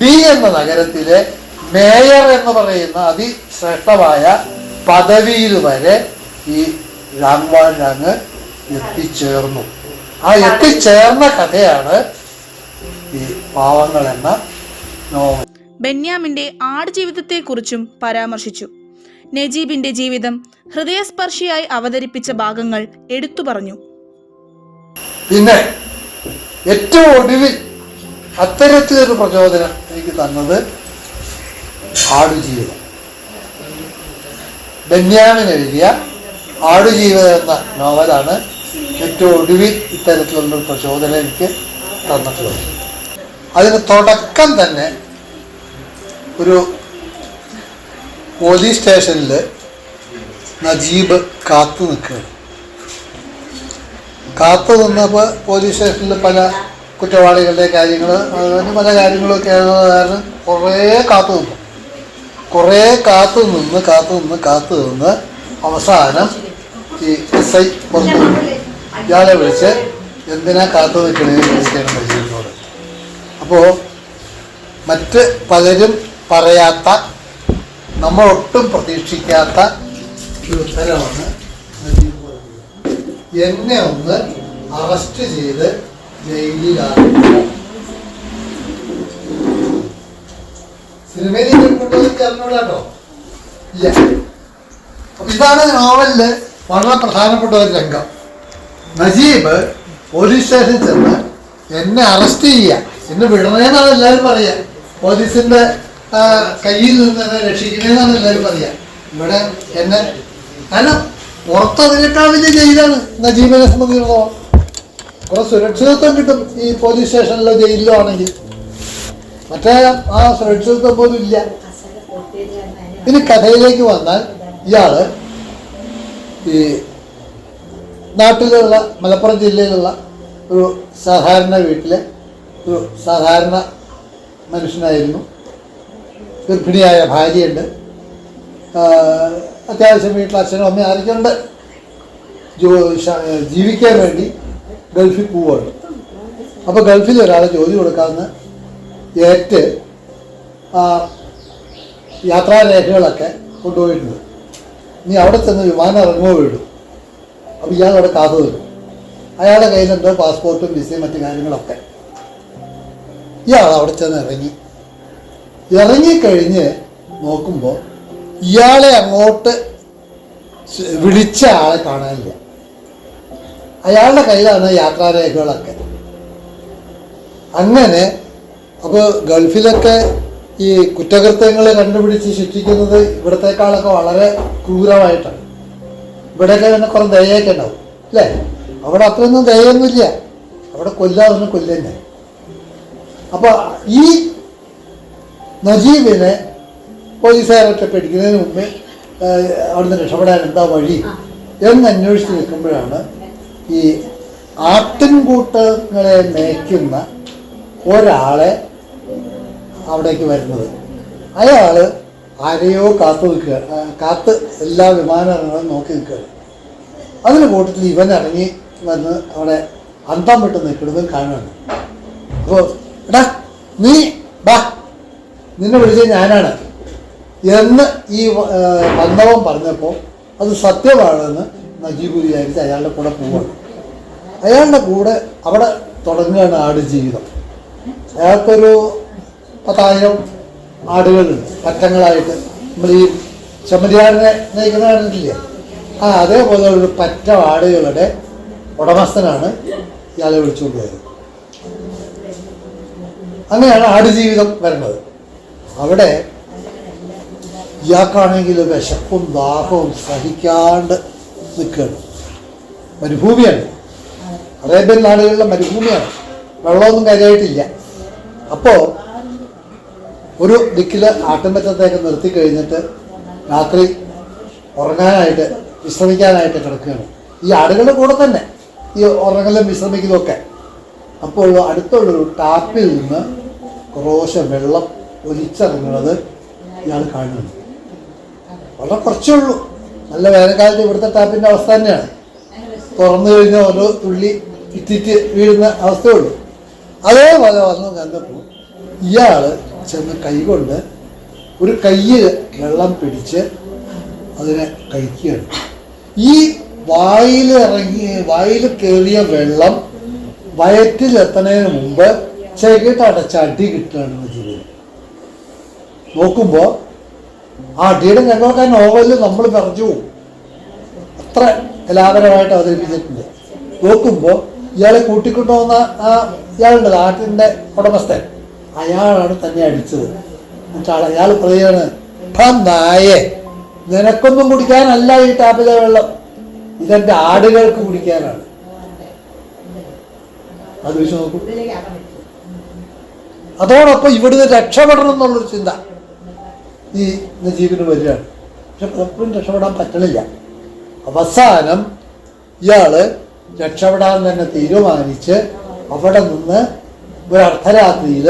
ഡി എന്ന നഗരത്തിലെ മേയർ എന്ന് പറയുന്ന അതിശ്രേഷ്ഠമായ പദവിയിൽ വരെ ഈ രാംവാൻ എത്തിച്ചേർന്നു. ആ എത്തിച്ചേർന്ന കഥയാണ് ഈ പാവങ്ങൾ എന്ന നോവൽ. ബെന്യാമിന്റെ ആടുജീവിതത്തെക്കുറിച്ചും പരാമർശിച്ചു. നജീബിന്റെ ജീവിതം ഹൃദയസ്പർശിയായി അവതരിപ്പിച്ച ഭാഗങ്ങൾ എടുത്തു പറഞ്ഞു. പിന്നെ ഏറ്റവും ഒടുവിൽ അത്തരത്തിലൊരു പ്രചോദനം എനിക്ക് തന്നത് ആടുജീവിതം. ബെന്യാമിൻ എഴുതിയ ആടുജീവിതം എന്ന നോവലാണ് ഏറ്റവും ഒടുവിൽ ഇത്തരത്തിലുള്ളൊരു പ്രചോദനം എനിക്ക് തന്നിട്ടുള്ളത്. അതിന് തുടക്കം തന്നെ ഒരു പോലീസ് സ്റ്റേഷനിൽ നജീബ് കാത്തു നിൽക്കുകയാണ്. കാത്തു നിന്നപ്പോൾ പോലീസ് സ്റ്റേഷനിൽ പല കുറ്റവാളികളുടെ കാര്യങ്ങൾ, അതിന് പല കാര്യങ്ങളൊക്കെ ആയിരുന്നത് കാരണം കുറേ കാത്തു നിന്ന് അവസാനം ഈ SI പുറത്തു ഇയാളെ വിളിച്ച് എന്തിനാ കാത്തു നിൽക്കണേന്ന് ചോദിക്കുകയാണ് നജീബിനോട്. അപ്പോൾ മറ്റ് പലരും പറയാത്ത, നമ്മളൊട്ടും പ്രതീക്ഷിക്കാത്ത ഒരു ഉത്തരവാണ് നജീബ് പറഞ്ഞത്. എന്നെ ഒന്ന് അറസ്റ്റ് ചെയ്ത് ജയിലിലാക്കുക. സിനിമയിൽ അറിഞ്ഞൂടാട്ടോ ഇല്ല. അപ്പൊ ഇതാണ് നോവലില് വളരെ പ്രധാനപ്പെട്ട ഒരു രംഗം. നജീബ് പോലീസ് സ്റ്റേഷനിൽ ചെന്ന് എന്നെ അറസ്റ്റ് ചെയ്യുക, എന്നെ വിടണേന്നാണ് എല്ലാവരും പറയുക, പോലീസിന്റെ കയ്യിൽ നിന്ന് എന്നെ രക്ഷിക്കണേന്നാണ് എല്ലാവരും പറയുക. ഇവിടെ എന്നെ കാരണം പുറത്തതിനേക്കാൾ വലിയ ജയിലാണ് നജീബിനെ സംബന്ധിച്ചിടത്തോളം. കുറെ സുരക്ഷിതത്വം കിട്ടും ഈ പോലീസ് സ്റ്റേഷനിലോ ജയിലിലോ ആണെങ്കിൽ. മറ്റേ ആ സുരക്ഷിതത്വം പോലും ഇല്ല. ഇനി കഥയിലേക്ക് വന്നാൽ, ഇയാള് ഈ നാട്ടിലുള്ള മലപ്പുറം ജില്ലയിലുള്ള ഒരു സാധാരണ വീട്ടിലെ ഒരു സാധാരണ മനുഷ്യനായിരുന്നു. ഗർഭിണിയായ ഭാര്യയുണ്ട്, അത്യാവശ്യം വീട്ടിൽ അച്ഛനും അമ്മയും ആരൊക്കെയുണ്ട്. ജീവിക്കാൻ വേണ്ടി ഗൾഫിൽ പോവുകയാണ്. അപ്പോൾ ഗൾഫിൽ ഒരാൾ ജോലി കൊടുക്കാമെന്ന് ഏറ്റ് യാത്രാരേഖകളൊക്കെ കൊണ്ടുപോയിട്ടുണ്ട്. ഇനി അവിടെ ചെന്ന് വിമാനം ഇറങ്ങുമ്പോൾ വീടും. അപ്പോൾ ഇയാൾ അവിടെ കാത്തു നിൽക്കും. അയാളുടെ കയ്യിലുണ്ട് പാസ്പോർട്ടും വിസയും മറ്റു കാര്യങ്ങളൊക്കെ. ഇയാൾ അവിടെ ചെന്ന് ഇറങ്ങിക്കഴിഞ്ഞ് നോക്കുമ്പോൾ ഇയാളെ അങ്ങോട്ട് വിളിച്ച ആളെ കാണാനില്ല. അയാളുടെ കയ്യിലാണ് യാത്രാരേഖകളൊക്കെ. അങ്ങനെ അപ്പോൾ ഗൾഫിലൊക്കെ ഈ കുറ്റകൃത്യങ്ങൾ കണ്ടുപിടിച്ച് ശിക്ഷിക്കുന്നത് ഇവിടത്തേക്കാളൊക്കെ വളരെ ക്രൂരമായിട്ടാണ്. ഇവിടെയൊക്കെ തന്നെ കുറേ ദയൊക്കെ ഉണ്ടാവും അല്ലേ? അവിടെ അത്രയൊന്നും ദയൊന്നുമില്ല. അവിടെ കൊല്ലാതൊന്നും കൊല്ലുന്നെ. അപ്പോൾ ഈ നജീബിനെ പോലീസുകാരൊക്കെ പിടിക്കുന്നതിന് മുമ്പ് അവിടുന്ന് രക്ഷപ്പെടാൻ എന്താ വഴി എന്ന് അന്വേഷിച്ച് നിൽക്കുമ്പോഴാണ് ഈ ആട്ടിൻകൂട്ടങ്ങളെ മേയ്ക്കുന്ന ഒരാളെ അവിടേക്ക് വരുന്നത്. അയാൾ ആരെയോ കാത്തു നിൽക്കുക, കാത്ത് എല്ലാ വിമാനങ്ങളും നോക്കി നിൽക്കുകയാണ്. അതിന് കൂട്ടത്തിൽ ഇവൻ ഇറങ്ങി വന്ന് അവിടെ അന്തം വിട്ട് നിൽക്കുന്നതും കാണുകയാണ്. അപ്പോൾ എടാ നീ ബാ, നിന്നെ വിളിച്ചത് ഞാനാണ് എന്ന് ഈ വന്നവൻ പറഞ്ഞപ്പോൾ അത് സത്യമാണെന്ന് നജീബ് വിചാരിച്ച് അയാളുടെ കൂടെ പോവാണ്. അയാളുടെ കൂടെ അവിടെ തുടങ്ങുകയാണ് ആടുജീവിതം. അയാൾക്കൊരു 10,000 ആടുകളുണ്ട് പറ്റങ്ങളായിട്ട്. നമ്മൾ ഈ ചെമ്മരിയാടിനെ നയിക്കുന്ന കണ്ടിട്ടില്ലേ, അതേപോലെ ഒരു പറ്റ ആടുകളുടെ ഉടമസ്ഥനാണ് ഇയാളെ വിളിച്ചുകൊണ്ട് പോയത്. അങ്ങനെയാണ് ആടുജീവിതം വരുന്നത്. അവിടെ ഇയാൾക്കാണെങ്കിൽ വിശപ്പും ദാഹവും സഹിക്കാണ്ട് നിൽക്കുകയാണ്. മരുഭൂമിയാണ്, അറേബ്യൻ നാടുകളിലെ മരുഭൂമിയാണ്, വെള്ളമൊന്നും കാര്യമായിട്ടില്ല. അപ്പോൾ ഒരു ദിക്കിൽ ആട്ടുമ്പറ്റത്തേക്ക് നിർത്തി കഴിഞ്ഞിട്ട് രാത്രി ഉറങ്ങാനായിട്ട് വിശ്രമിക്കാനായിട്ട് കിടക്കുകയാണ്. ഈ ആടുകളുടെ കൂടെ തന്നെ ഈ ഉറങ്ങലും വിശ്രമിക്കലും ഒക്കെ. അപ്പോൾ അടുത്തുള്ളൊരു ടാപ്പിൽ നിന്ന് കുറേശ്ശെ വെള്ളം ഒലിച്ചിറങ്ങുന്നത് ഇയാൾ കാണുന്നുണ്ട്. വളരെ കുറച്ചേ ഉള്ളൂ. നല്ല വേനൽക്കാലത്ത് ഇവിടുത്തെ ടാപ്പിൻ്റെ അവസ്ഥ തന്നെയാണ്. തുറന്നു കഴിഞ്ഞാൽ ഓരോ തുള്ളി ഇറ്റിറ്റ് വീഴുന്ന അവസ്ഥയുള്ളൂ. അതേപോലെ വന്ന് കണ്ടപ്പോൾ ഇയാൾ ചെന്ന് കൈകൊണ്ട് ഒരു കയ്യിൽ വെള്ളം പിടിച്ച് അതിനെ കഴിക്കുകയാണ്. ഈ വായിൽ കയറിയ വെള്ളം വയറ്റിലെത്തുന്നതിന് മുമ്പ് ചെകിട്ടടച്ച അടി കിട്ടുകയാണ് ജീവിതം. നോക്കുമ്പോൾ ആ അടിയുടെ ഞങ്ങൾക്ക് ആ നോവലിൽ നമ്മൾ പറഞ്ഞു പോകും. അത്ര കലാപരമായിട്ട് അവതരിപ്പിച്ചിട്ടുണ്ട്. നോക്കുമ്പോൾ ഇയാളെ കൂട്ടിക്കൊണ്ടുപോകുന്ന ഇയാളുണ്ട് നാട്ടിൻ്റെ ഉടമസ്ഥൻ, അയാളാണ് തന്നെ അടിച്ചത്. എന്നിട്ട് അയാൾ പറയുകയാണ്, നായേ, നിനക്കൊന്നും കുടിക്കാനല്ല ഈ ടാപ്പിലെ വെള്ളം, ഇതെൻ്റെ ആടുകൾക്ക് കുടിക്കാനാണ്. അത് വെച്ച് നോക്കൂ. അതോടൊപ്പം ഇവിടുന്ന് രക്ഷപ്പെടണം എന്നുള്ളൊരു ചിന്ത ഈ നജീബിന് വരികയാണ്. പക്ഷെ പലപ്പോഴും രക്ഷപ്പെടാൻ പറ്റണില്ല. അവസാനം ഇയാള് രക്ഷപ്പെടാൻ തന്നെ തീരുമാനിച്ച് അവിടെ നിന്ന് ഒരു അർദ്ധരാത്രിയിൽ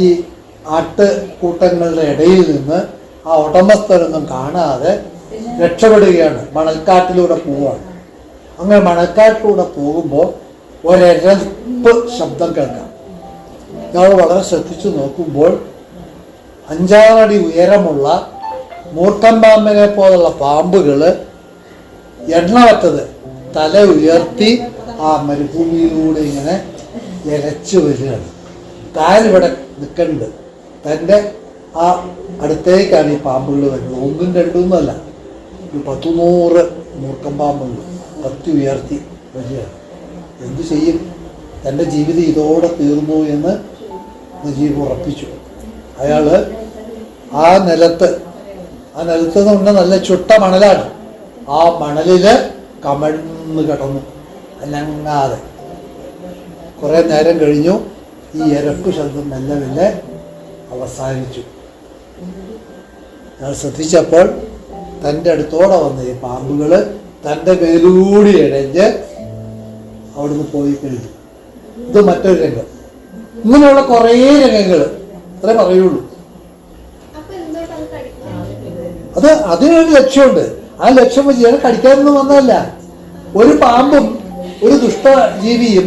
ഈ ആട്ടുകൂട്ടങ്ങളുടെ ഇടയിൽ നിന്ന് ആ ഉടമസ്ഥരൊന്നും കാണാതെ രക്ഷപ്പെടുകയാണ്. മണൽക്കാട്ടിലൂടെ പോവുകയാണ്. അങ്ങനെ മണൽക്കാട്ടിലൂടെ പോകുമ്പോൾ ഒരെരപ്പ് ശബ്ദം കേൾക്കാം. ഇയാൾ വളരെ ശ്രദ്ധിച്ചു നോക്കുമ്പോൾ 5-6 അടി ഉയരമുള്ള മൂർഖൻ പാമ്പിനെ പോലുള്ള പാമ്പുകൾ എണ്ണവറ്റത് തല ഉയർത്തി ആ മരുഭൂമിയിലൂടെ ഇങ്ങനെ ഇരച്ചു വരികയാണ്. താനിവിടെ നിൽക്കുന്നുണ്ട്. തൻ്റെ ആ അടുത്തേക്കാണ് ഈ പാമ്പുകൾ വരുന്നത്. 1ഉം 2ഉമൊന്നുമല്ല, ഒരു 10-100 മൂർഖൻ പാമ്പുകൾ കത്തി ഉയർത്തി വരികയാണ്. എന്തു ചെയ്യും? തൻ്റെ ജീവിതം ഇതോടെ തീർന്നു എന്ന് നജീബ് ഉറപ്പിച്ചു. അയാൾ ആ നിലത്ത് എന്ന് പറഞ്ഞാൽ നല്ല ചുട്ട മണലാണ്. ആ മണലിൽ കമഴ്ന്ന് കിടന്നു അനങ്ങാതെ. കുറേ നേരം കഴിഞ്ഞു. ഈ ഇരപ്പ് ശബ്ദം മെല്ലെ മെല്ലെ അവസാനിച്ചു. ഞാൻ ശ്രദ്ധിച്ചപ്പോൾ തൻ്റെ അടുത്തോടെ വന്ന ഈ പാമ്പുകൾ തൻ്റെ മേലൂടി ഇഴഞ്ഞ് അവിടുന്ന് പോയി കഴിഞ്ഞു. ഇത് മറ്റൊരു രംഗം. ഇങ്ങനെയുള്ള കുറേ രംഗങ്ങൾ അത്രേ പറയുള്ളൂ. അതിനൊരു ലക്ഷ്യമുണ്ട്. ആ ലക്ഷ്യം വെച്ച് കടിക്കാനൊന്നും വന്നതല്ല. ഒരു പാമ്പും ഒരു ദുഷ്ടജീവിയും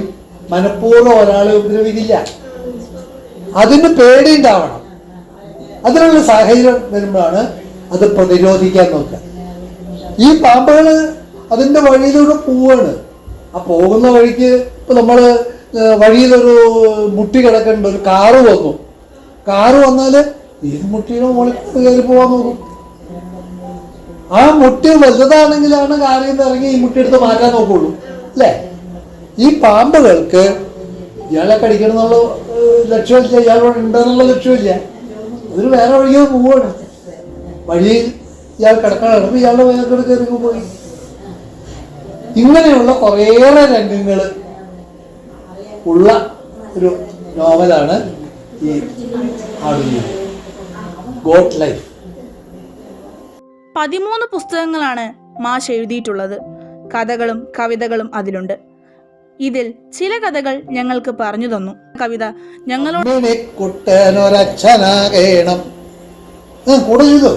മനഃപൂർവ്വം ഒരാളെ ഉപദ്രവിക്കില്ല. അതിന് പേടിയുണ്ടാവണം. അതിനുള്ള സാഹചര്യം വരുമ്പോഴാണ് അത് പ്രതിരോധിക്കാൻ നോക്കുക. ഈ പാമ്പുകൾ അതിൻ്റെ വഴിയിലൂടെ പോവാണ്. ആ പോകുന്ന വഴിക്ക് ഇപ്പം നമ്മൾ വഴിയിലൊരു മുട്ടി കിടക്കേണ്ട ഒരു കാറ് വന്നു. കാറ് വന്നാൽ ഈ മുട്ടിയുടെ മുകളിൽ കയറി പോകാൻ നോക്കും. ആ മുട്ടി വലുതാണെങ്കിലാണ് കാറിൽ നിന്ന് ഇറങ്ങി ഈ മുട്ടി എടുത്ത് മാറ്റാൻ നോക്കുള്ളൂ, അല്ലേ? ഈ പാമ്പുകൾക്ക് ഇയാളെ കടിക്കണം എന്നുള്ള ലക്ഷ്യമില്ല, ഇയാളോട് ഉണ്ടെന്നുള്ള ലക്ഷ്യമില്ല. അതൊരു വേറെ വഴിയോ പോവാണ്. വഴിയിൽ ഇയാൾ കിടക്കണം, ഇയാളുടെ വേഗത്തിൽ കയറി പോയി. ഇങ്ങനെയുള്ള കുറേയേറെ രംഗങ്ങൾ ഉള്ള ഒരു നോവലാണ് ഈ ആടുജീവിതം, ഗോട്ട് ലൈഫ്. 13 പുസ്തകങ്ങളാണ് മാഷ് എഴുതിയിട്ടുള്ളത്. കഥകളും കവിതകളും അതിലുണ്ട്. ഇതിൽ ചില കഥകൾ ഞങ്ങൾക്ക് പറഞ്ഞു തന്നു. കവിത ഞങ്ങളോട് കുട്ടനൊരച്ഛനാകേണം കൂടെ ചെയ്തു.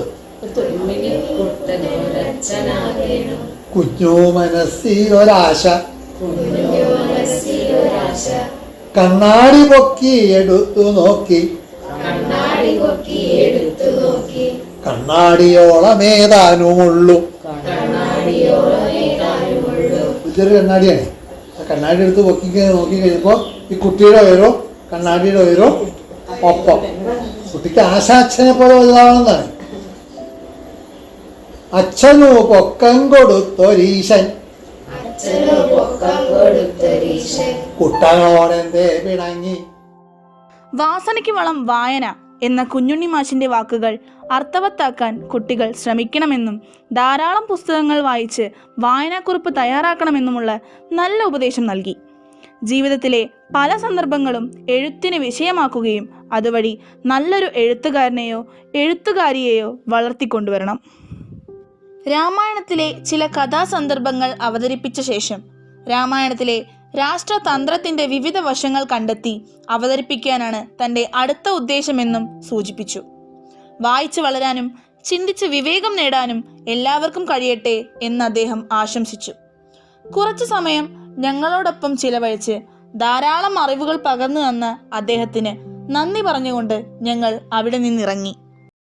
കുഞ്ഞു മനസ്സിൽ ഒരാശ കണ്ണാടി പൊക്കി എടുത്തു നോക്കി കണ്ണാടിയോളമേതാനുമുള്ളൂ. ഇതൊരു കണ്ണാടിയാണ്. ആ കണ്ണാടി എടുത്ത് പൊക്കി നോക്കി കഴിഞ്ഞപ്പോൾ ഈ കുട്ടിയുടെ ഉയരവും കണ്ണാടിയുടെ ഉയരവും ഒപ്പം. കുട്ടിക്ക് ആശാച്ഛനെ പോലെ വലുതാവണമെന്നാണ്. അച്ഛനു പൊക്കം കൊടുത്തൊരീശൻ കുട്ടനോടെന്തേ പിണങ്ങി. വാസനയ്ക്ക് വളം വായന എന്ന കുഞ്ഞുണ്ണി മാഷിന്റെ വാക്കുകൾ അർത്ഥവത്താക്കാൻ കുട്ടികൾ ശ്രമിക്കണമെന്നും ധാരാളം പുസ്തകങ്ങൾ വായിച്ച് വായനാക്കുറിപ്പ് തയ്യാറാക്കണമെന്നുമുള്ള നല്ല ഉപദേശം നൽകി. ജീവിതത്തിലെ പല സന്ദർഭങ്ങളും എഴുത്തിന് വിഷയമാക്കുകയും അതുവഴി നല്ലൊരു എഴുത്തുകാരനെയോ എഴുത്തുകാരിയെയോ വളർത്തിക്കൊണ്ടുവരണം. രാമായണത്തിലെ ചില കഥാസന്ദർഭങ്ങൾ അവതരിപ്പിച്ച ശേഷം രാമായണത്തിലെ രാഷ്ട്രതന്ത്രത്തിന്റെ വിവിധ വശങ്ങൾ കണ്ടെത്തി അവതരിപ്പിക്കാനാണ് തൻ്റെ അടുത്ത ഉദ്ദേശമെന്നും സൂചിപ്പിച്ചു. വായിച്ചു വളരാനും ചിന്തിച്ച് വിവേകം നേടാനും എല്ലാവർക്കും കഴിയട്ടെ എന്ന് അദ്ദേഹം ആശംസിച്ചു. കുറച്ചു സമയം ഞങ്ങളോടൊപ്പം ചിലവഴിച്ച് ധാരാളം അറിവുകൾ പകർന്നു തന്ന അദ്ദേഹത്തിന് നന്ദി പറഞ്ഞുകൊണ്ട് ഞങ്ങൾ അവിടെ നിന്നിറങ്ങി.